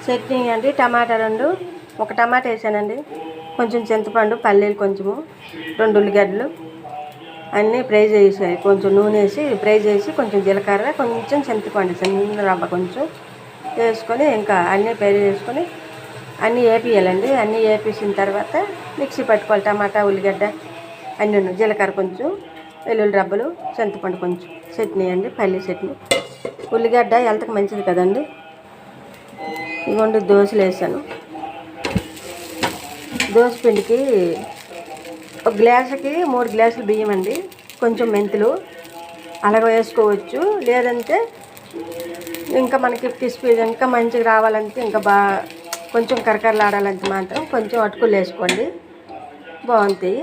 చట్నీ అండి టమాటా 2, ఒక టమాటా వేసానండి, కొంచెం చింతపండు, పల్లీలు కొంచెము, 2 ఉల్లిగడ్డలు అన్నీ ఫ్రై చేసాయి. కొంచెం నూనె వేసి ఫ్రై చేసి కొంచెం జీలకర్ర, కొంచెం చింతపండు చిన్న రవ్వ కొంచెం వేసుకొని ఇంకా అన్నీ ఫ్రై చేసుకొని అన్నీ వేపియాలండి. అన్నీ వేపేసిన తర్వాత మిక్సీ పట్టుకోవాలి. టమాటా, ఉల్లిగడ్డ అన్నీ, జీలకర్ర కొంచెం, వెల్లుల్లి రబ్బలు, చింతపండు కొంచెం. చట్నీ అండి, పల్లీ చట్నీ. ఉల్లిగడ్డ హెల్త్కి మంచిది కదండి. ఇదిగోండి దోశలు వేసాను. దోశ పిండికి ఒక గ్లాసుకి 3 గ్లాసులు బియ్యం అండి, కొంచెం మెంతులు అలాగ వేసుకోవచ్చు. లేదంటే ఇంకా మనకి క్రిస్పీ ఇంకా మంచిగా రావాలంటే ఇంకా కొంచెం కరకరలాడాలంటే మాత్రం కొంచెం అటుకులు వేసుకోండి, బాగుంటాయి.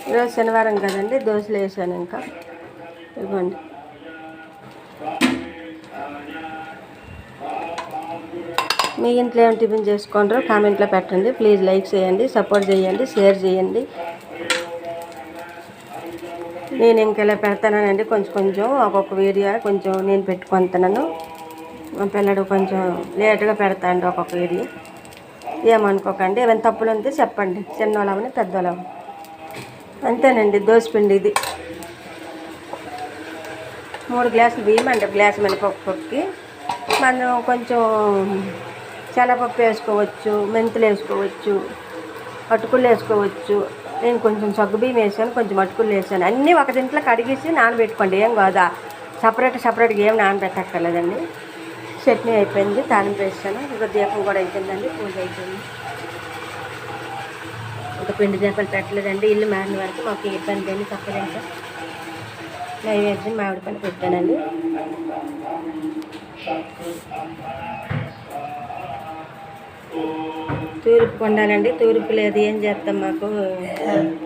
ఈరోజు శనివారం కదండి, దోశలు వేసాను. ఇంకా ఇవ్వండి. మీ ఇంట్లో ఏం టిఫిన్ చేసుకుంటారో కామెంట్లో పెట్టండి. ప్లీజ్ లైక్ చేయండి, సపోర్ట్ చేయండి, షేర్ చేయండి. నేను ఇంక ఇలా పెడతానండి, కొంచెం కొంచెం ఒక్కొక్క వీడియో కొంచెం నేను పెట్టుకుంటున్నాను. మా పిల్లడు కొంచెం లేట్గా పెడతాండి ఒక్కొక్క వీడియో, ఏమనుకోకండి. ఏమైనా తప్పులు ఉంటే చెప్పండి, చిన్నోళ్ళవని పెద్దోళ్ళవని. అంతేనండి దోశపిండి ఇది. 3 గ్లాసులు బియ్యం అంటే గ్లాసు మినపప్పుకి మనం కొంచెం శనగపప్పు వేసుకోవచ్చు, మెంతులు వేసుకోవచ్చు, అటుకులు వేసుకోవచ్చు. నేను కొంచెం సగ్గుబియ్యం వేసాను, కొంచెం అటుకులు వేసాను. అన్నీ ఒక దీంట్లో కడిగేసి నానబెట్టుకోండి, ఏం కాదా. సపరేట్గా ఏం నానబెట్టక్కర్లేదండి. చట్నీ అయిపోయింది, తాలింపు వేసాను. ఇంకా దీపం కూడా అయిపోయిందండి, పూజ అయిపోయింది. ఇంకా పిండి దీపాలు పెట్టలేదండి. ఇల్లు మారిన వరకు మాకు ఇబ్బంది అండి, తప్పదు. ఇంకా నైవేద్యం మామిడి పని పెట్టానండి. తూర్పు కొండాలండి, తూర్పు లేదు ఏం చేస్తాం, మాకు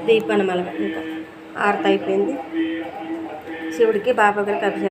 దీపానమల ఇంకా ఆరత అయిపోయింది. శివుడికి బాబాగారికి అభిషేకం.